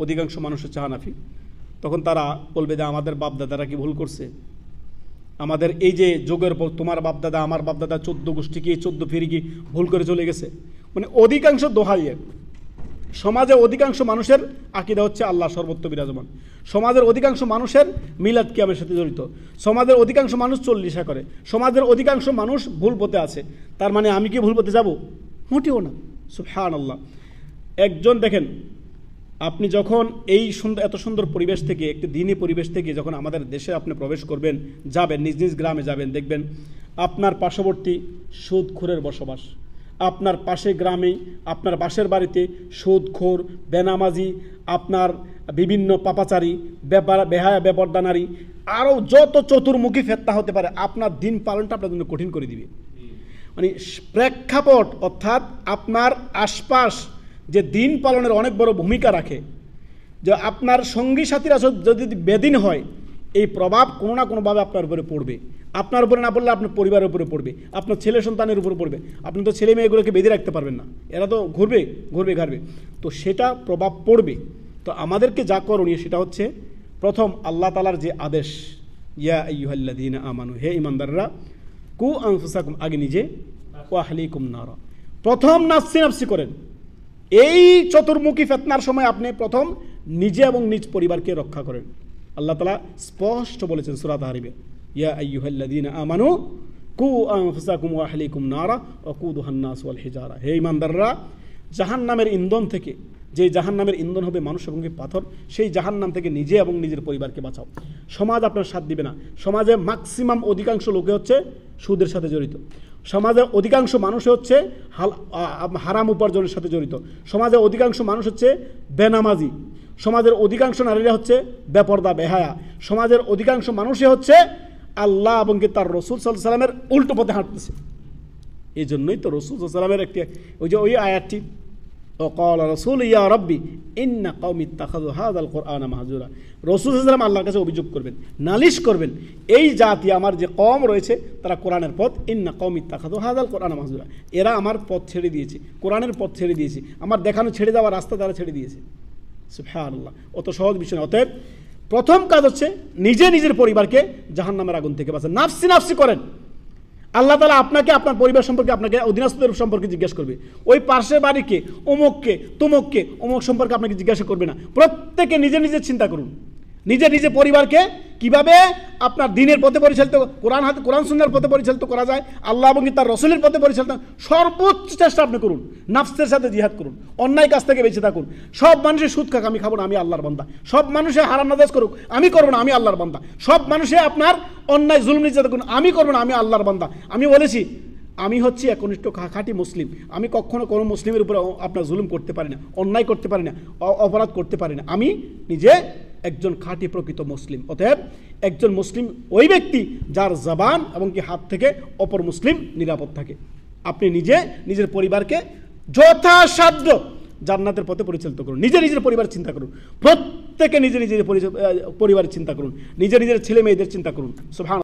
অধিকাংশ মানুষ হচ্ছে হানাফি, তখন তারা বলবে যে আমাদের বাপদাদারা কি ভুল করছে, আমাদের এই যে যোগের পর তোমার বাপদাদা আমার বাপদাদা 14 গোষ্ঠী কি 14 ফিরি কি ভুল করে চলে গেছে। মানে অধিকাংশ দোহাইয়ে সমাজে অধিকাংশ মানুষের আকীদা হচ্ছে আল্লাহ সর্বত্র বিরাজমান, সমাজের অধিকাংশ মানুষের মিলাদ কিয়ামের সাথে জড়িত, সমাজের অধিকাংশ মানুষ চল্লিশা করে, সমাজের অধিকাংশ মানুষ ভুল পথে আছে। তার মানে আমি কি ভুল পথে যাব? মোটেও না। সুবহানাল্লাহ। একজন দেখেন, আপনি যখন এই এত সুন্দর পরিবেশ থেকে, একটি দ্বীনি পরিবেশ থেকে যখন আমাদের দেশে আপনি প্রবেশ করবেন, যাবেন নিজ নিজ গ্রামে যাবেন, দেখবেন আপনার পার্শ্ববর্তী সুদখোরের বসবাস, আপনার পাশে গ্রামে আপনার পাশের বাড়িতে সুদখোর, বেনামাজি, আপনার বিভিন্ন পাপাচারী, বেহায়া বেপরদানারী, আরও যত চতুর্মুখী ফেতনা হতে পারে, আপনার দিন পালনটা আপনার জন্য কঠিন করে দিবে। মানে প্রেক্ষাপট অর্থাৎ আপনার আশপাশ যে দিন পালনের অনেক বড় ভূমিকা রাখে, যে আপনার সঙ্গী সাথীরা যদি বেদিন হয়, এই প্রভাব কোনো না কোনোভাবে আপনার উপরে পড়বে। আপনার উপরে না পড়লে আপনার পরিবারের উপরে পড়বে, আপনার ছেলে সন্তানের উপরে পড়বে। আপনি তো ছেলে মেয়েগুলোকে বেঁধে রাখতে পারবেন না, এরা তো ঘুরবে ঘাড়বে, তো সেটা প্রভাব পড়বে। তো আমাদেরকে যা করণীয় সেটা হচ্ছে, প্রথম আল্লাহ তাআলার যে আদেশ, ইয়া আইয়ুহাল্লাযীনা আমানু, হে ঈমানদাররা, কু আনফুসাকুম, আগে নিজে, ওয়া আহলিকুম নারা, প্রথম নাফসি করেন। এই চতুর্মুখী ফিতনার সময় আপনি প্রথম নিজে এবং নিজ পরিবারকে রক্ষা করেন। আল্লাহ তাআলা স্পষ্ট বলেছেন সূরা তাহরিমে, ইয়া আইয়ুহাল্লাযীনা আমানু কু আনফুসাকুম ওয়া আহলিকুম নারা ওয়াকুদুহান নাস ওয়াল হিজারা, হে ঈমানদাররা, জাহান্নামের ইন্ধন থেকে, যে জাহান্নামের ইন্ধন হবে মানুষ এবং পাথর, সেই জাহান্নাম থেকে নিজে এবং নিজের পরিবারকে বাঁচাও। সমাজ আপনার সাথ দিবে না। সমাজে ম্যাক্সিমাম অধিকাংশ লোকে হচ্ছে সুদের সাথে জড়িত, সমাজের অধিকাংশ মানুষ হচ্ছে হারাম উপার্জনের সাথে জড়িত, সমাজের অধিকাংশ মানুষ হচ্ছে বেনামাজি, সমাজের অধিকাংশ নারীরা হচ্ছে বেপরদা বেহায়া, সমাজের অধিকাংশ মানুষই হচ্ছে আল্লাহ এবং তার রাসূল সাল্লাল্লাহু আলাইহি ওয়াসাল্লামের উল্টো পথে হাঁটতেছে। এই জন্যই তো রাসূল সাল্লাল্লাহু আলাইহি ওয়াসাল্লামের একটি ওই আয়াতটি, ওয়াকালা রাসূল ইয়া রাব্বি ইন্না কওমি ইত্তাখাযু হাযাল কুরআনা মাহজুরা। রাসূল সাল্লাল্লাহু আলাইহি ওয়াসাল্লাম আল্লাহর কাছে অভিযোগ করবেন, নালিশ করবেন, এই জাতি আমার যে কওম রয়েছে তারা কোরআনের পথ, ইন্না কওমি ইত্তাখাযু হাযাল কুরআনা মাহজুরা, এরা আমার পথ ছেড়ে দিয়েছে, কোরআনের পথ ছেড়ে দিয়েছে, আমার দেখানো ছেড়ে যাওয়ার রাস্তা তারা ছেড়ে দিয়েছে। সুবহানাল্লাহ। অত সহজ বিষয়। অতএব প্রথম কাজ হচ্ছে নিজে নিজের পরিবারকে জাহান্নামের আগুন থেকে বাঁচান। নাফসি করেন। আল্লাহ তাআলা আপনাকে আপনার পরিবার সম্পর্কে, আপনাকে অধীনস্থদের সম্পর্কে জিজ্ঞেস করবে। ওই পাশের বাড়িকে, অমুককে তমুককে অমুক সম্পর্কে আপনাকে জিজ্ঞাসা করবে না। প্রত্যেকে নিজে নিজে চিন্তা করুন, নিজে পরিবারকে কিভাবে আপনার দ্বীনের পথে পরিচালিত, কোরআন সুন্নাহর পথে পরিচালিত করা যায়, আল্লাহ এবং তার রাসূলের পথে পরিচালিত, সর্বোচ্চ চেষ্টা আপনি করুন। নাফসের সাথে জিহাদ করুন, অন্যায় কাজ থেকে বেঁচে থাকুন। সব মানুষের সুদ খাক, আমি খাবো না, আমি আল্লাহর বান্দা। সব মানুষে হারাম নাজায়েজ করুক, আমি করবো না, আমি আল্লাহর বান্দা। সব মানুষে আপনার অন্যায় জুলুম নির্যাতন করুন, আমি করবো না, আমি আল্লাহর বান্দা। আমি বলেছি আমি হচ্ছি একনিষ্ঠ খাঁটি মুসলিম, আমি কখনো কোনো মুসলিমের উপরে আপনার জুলুম করতে পারি না, অন্যায় করতে পারি না, অপরাধ করতে পারি না। আমি নিজে একজন খাঁটি প্রকৃত মুসলিম। অতএব একজন মুসলিম ওই ব্যক্তি যার জবান এবং কি হাত থেকে অপর মুসলিম নিরাপদ থাকে। আপনি নিজে নিজের পরিবারকে যথাসাধ্য জান্নাতের পথে পরিচালিত করুন। নিজের পরিবার চিন্তা করুন, প্রত্যেকে নিজের পরিবারের চিন্তা করুন, নিজের ছেলে মেয়েদের চিন্তা করুন। সুবহানাল্লাহ।